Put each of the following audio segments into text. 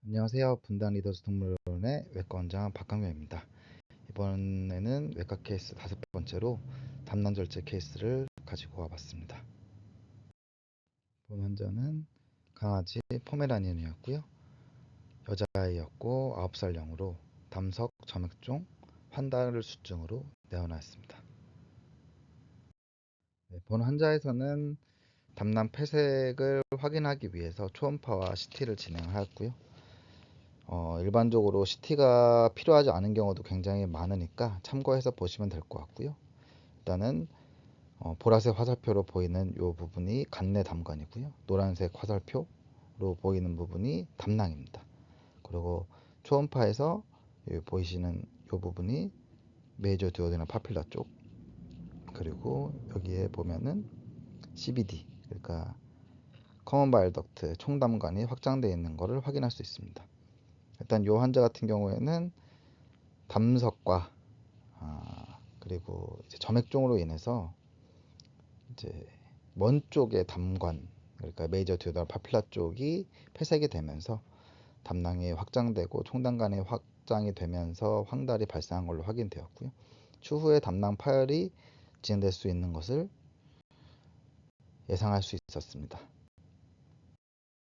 안녕하세요. 분당 리더스 동물원의 외과 원장 박강명입니다. 이번에는 외과 케이스 5번째로 담낭절제 케이스를 가지고 와봤습니다. 본 환자는 강아지 포메라니언이었고요. 여자아이였고 9살령으로 담석 점액종 환달 수증으로 내원하였습니다. 본 환자에서는 담낭 폐색을 확인하기 위해서 초음파와 CT를 진행하였고요. 일반적으로 CT가 필요하지 않은 경우도 굉장히 많으니까 참고해서 보시면 될 것 같고요. 일단은 보라색 화살표로 보이는 이 부분이 간내 담관이고요. 노란색 화살표로 보이는 부분이 담낭입니다. 그리고 초음파에서 보이시는 이 부분이 메이저 듀오데널 파필라 쪽, 그리고 여기에 보면은 CBD, 그러니까 커먼 바일 덕트 총담관이 확장되어 있는 것을 확인할 수 있습니다. 일단 이 환자 같은 경우에는 담석과 그리고 이제 점액종으로 인해서 이제 먼 쪽의 담관, 그러니까 메이저 듀오데널 파필라 쪽이 폐색이 되면서 담낭이 확장되고 총담관이 확장이 되면서 황달이 발생한 걸로 확인되었고요. 추후에 담낭 파열이 진행될 수 있는 것을 예상할 수 있었습니다.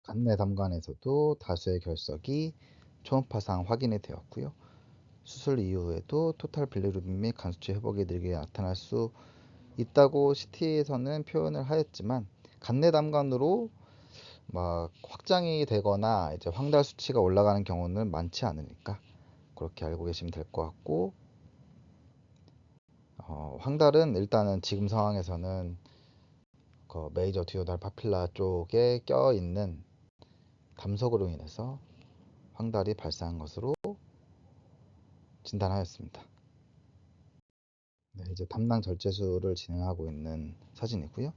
간내 담관에서도 다수의 결석이 초음파상 확인이 되었고요. 수술 이후에도 토탈 빌리루빈 및 간수치 회복이 느리게 나타날 수 있다고 CT에서는 표현을 하였지만 간내 담관으로 막 확장이 되거나 이제 황달 수치가 올라가는 경우는 많지 않으니까 그렇게 알고 계시면 될 것 같고, 황달은 일단은 지금 상황에서는 그 메이저 듀오달 파필라 쪽에 껴 있는 담석으로 인해서 황달이 발생한 것으로 진단하였습니다. 네, 이제 담낭 절제술을 진행하고 있는 사진이고요.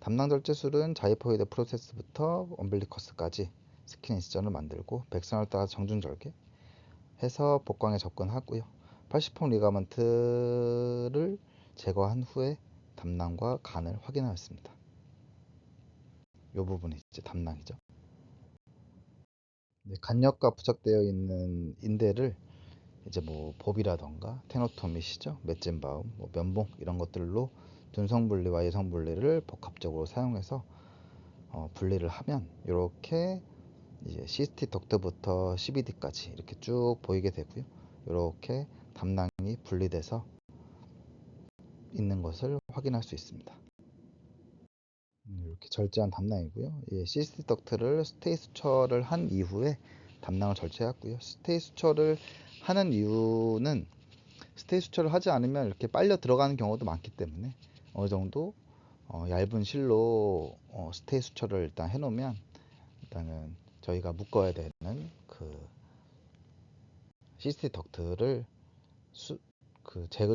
담낭 절제술은 자이포이드 프로세스부터 엄빌리커스까지 스킨 인시전을 만들고 백선을 따라 정중 절개 해서 복광에 접근하고요. 80폼 리가먼트를 제거한 후에 담낭과 간을 확인하였습니다. 이 부분이 이제 담낭이죠. 간역과 부착되어 있는 인대를 이제 뭐 봅이라던가 테노토미시죠, 맷젠바움, 뭐 면봉 이런 것들로 둔성 분리와 예성 분리를 복합적으로 사용해서 분리를 하면 이렇게 이제 시스티 덕트부터 CBD까지 이렇게 쭉 보이게 되고요. 이렇게 담낭이 분리돼서 있는 것을 확인할 수 있습니다. 이렇게 절제한 담낭이고요. 시스티 덕트를 스테이 수처를 한 이후에 담낭을 절제했고요. 스테이 수처를 하는 이유는 스테이 수처를 하지 않으면 이렇게 빨려 들어가는 경우도 많기 때문에 어느 정도 얇은 실로 스테이 수처를 일단 해놓으면 일단은 저희가 묶어야 되는 그 시스티 덕트를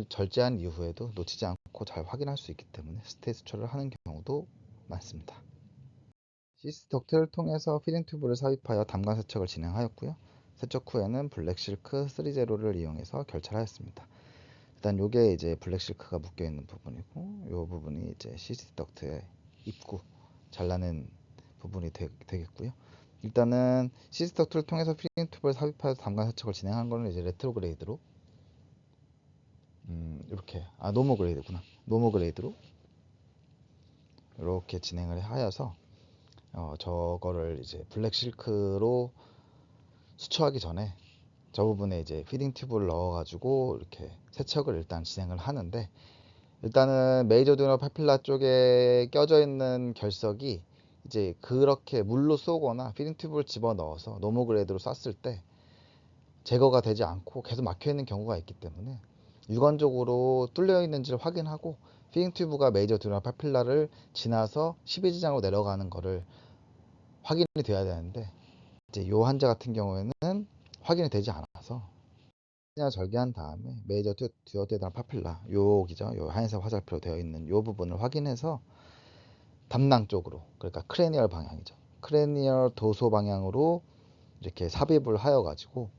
절제한 이후에도 놓치지 않고 잘 확인할 수 있기 때문에 스테이 수처를 하는 경우도 많습니다. 시스티 덕트를 통해서 피딩 튜브를 삽입하여 담관 세척을 진행하였고요. 세척 후에는 블랙실크 3제로를 이용해서 결찰하였습니다. 일단 요게 이제 블랙실크가 묶여 있는 부분이고, 요 부분이 이제 시스티 덕트의 입구 잘라낸 부분이 되겠고요. 일단은 시스티 덕트를 통해서 피딩 튜브를 삽입하여 담관 세척을 진행한 거는 이제 레트로그레이드로 이렇게 노모그레이드구나. 노모그레이드로 이렇게 진행을 하여서 저거를 이제 블랙 실크로 수초하기 전에 저 부분에 이제 피딩 튜브를 넣어가지고 이렇게 세척을 일단 진행을 하는데, 일단은 메이저 듀오데널 파필라 쪽에 껴져 있는 결석이 이제 그렇게 물로 쏘거나 피딩 튜브를 집어 넣어서 노모그레이드로 쐈을 때 제거가 되지 않고 계속 막혀 있는 경우가 있기 때문에 유관적으로 뚫려 있는지를 확인하고 피딩 튜브가 메이저 듀오데널 파필라를 지나서 12지장으로 내려가는 거를 확인이 돼야 되는데, 이제 요 환자 같은 경우에는 확인이 되지 않아서 그냥 절개한 다음에 메이저 듀오데널 파필라 여기죠, 요 하얀색 화살표로 되어 있는 요 부분을 확인해서 담낭 쪽으로, 그러니까 크레니얼 방향이죠, 크레니얼 도소 방향으로 이렇게 삽입을 하여 가지고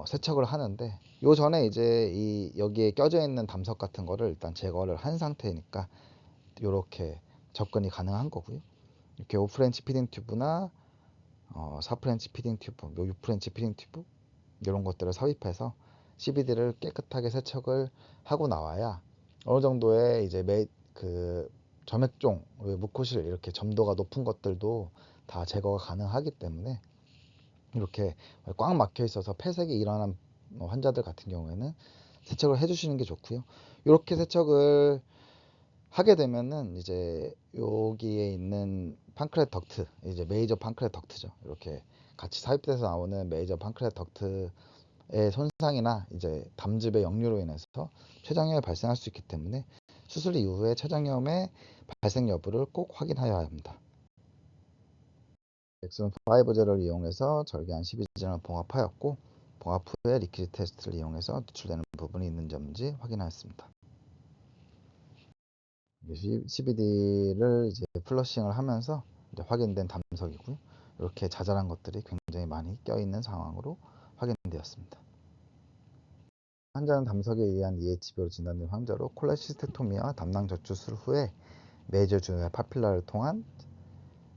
세척을 하는데, 요 전에 이제 여기에 껴져 있는 담석 같은 거를 일단 제거를 한 상태니까 이렇게 접근이 가능한 거고요. 이렇게 오프렌치 피딩 튜브나 4프렌치 피딩 튜브, 6프렌치 피딩 튜브 이런 것들을 삽입해서 CBD를 깨끗하게 세척을 하고 나와야 어느 정도의 이제 그 점액종, 무코실 이렇게 점도가 높은 것들도 다 제거가 가능하기 때문에 이렇게 꽉 막혀 있어서 폐색이 일어난 환자들 같은 경우에는 세척을 해주시는 게 좋고요. 이렇게 세척을 하게 되면은 이제 여기에 있는 판크레 덕트, 이제 메이저 판크레 덕트죠. 이렇게 같이 삽입돼서 나오는 메이저 판크레 덕트의 손상이나 이제 담즙의 역류로 인해서 췌장염이 발생할 수 있기 때문에 수술 이후에 췌장염의 발생 여부를 꼭 확인하여야 합니다. 엑슨 5제를 이용해서 절개한 12진을 봉합하였고, 봉합 후에 리퀴드 테스트를 이용해서 누출되는 부분이 있는지 없는지 확인하였습니다. CBD를 이제 플러싱을 하면서 이제 확인된 담석이고요. 이렇게 자잘한 것들이 굉장히 많이 껴있는 상황으로 확인되었습니다. 환자는 담석에 의한 EHB로 진단된 환자로 콜레시스테토미와 담낭 젖주술 후에 메이저 주의 파필라를 통한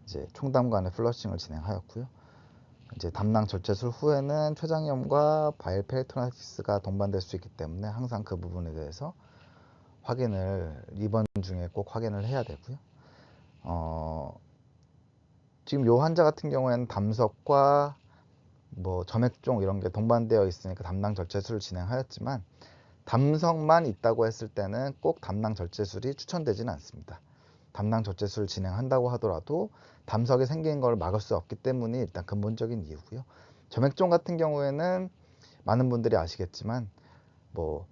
이제 총담관의 플러싱을 진행하였고요. 이제 담낭 절제술 후에는 췌장염과 바일 페리토나이티스가 동반될 수 있기 때문에 항상 그 부분에 대해서 확인을 입원 중에 꼭 확인을 해야 되고요. 지금 요 환자 같은 경우에는 담석과 뭐 점액종 이런 게 동반되어 있으니까 담낭 절제술을 진행하였지만 담석만 있다고 했을 때는 꼭 담낭 절제술이 추천되지는 않습니다. 담낭 절제술을 진행한다고 하더라도 담석이 생기는 걸 막을 수 없기 때문이 일단 근본적인 이유고요. 점액종 같은 경우에는 많은 분들이 아시겠지만 뭐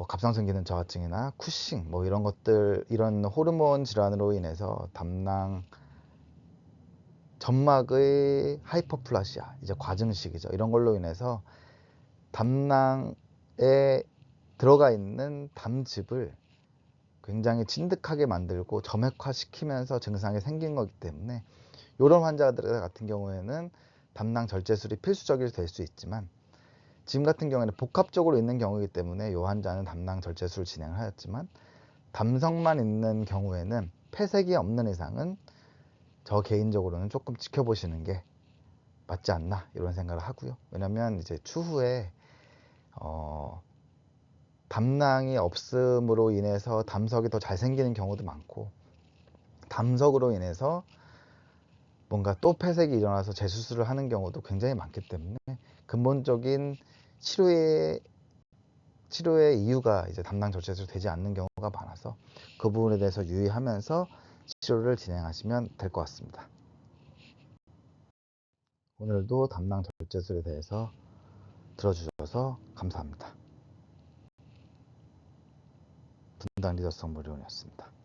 갑상선 기능 저하증이나 쿠싱 뭐 이런 것들, 이런 호르몬 질환으로 인해서 담낭 점막의 하이퍼플라시아, 이제 과증식이죠. 이런 걸로 인해서 담낭에 들어가 있는 담즙을 굉장히 진득하게 만들고 점액화시키면서 증상이 생긴 거기 때문에 이런 환자들 같은 경우에는 담낭 절제술이 필수적이 될 수 있지만, 지금 같은 경우에는 복합적으로 있는 경우이기 때문에 이 환자는 담낭 절제술을 진행을 하였지만, 담석만 있는 경우에는 폐색이 없는 이상은 저 개인적으로는 조금 지켜보시는 게 맞지 않나 이런 생각을 하고요. 왜냐면 이제 추후에 담낭이 없음으로 인해서 담석이 더 잘 생기는 경우도 많고, 담석으로 인해서 뭔가 또 폐색이 일어나서 재수술을 하는 경우도 굉장히 많기 때문에 근본적인 치료의 이유가 이제 담낭 절제술이 되지 않는 경우가 많아서 그 부분에 대해서 유의하면서 치료를 진행하시면 될 것 같습니다. 오늘도 담낭 절제술에 대해서 들어주셔서 감사합니다. 분당 리더성 무료원이었습니다.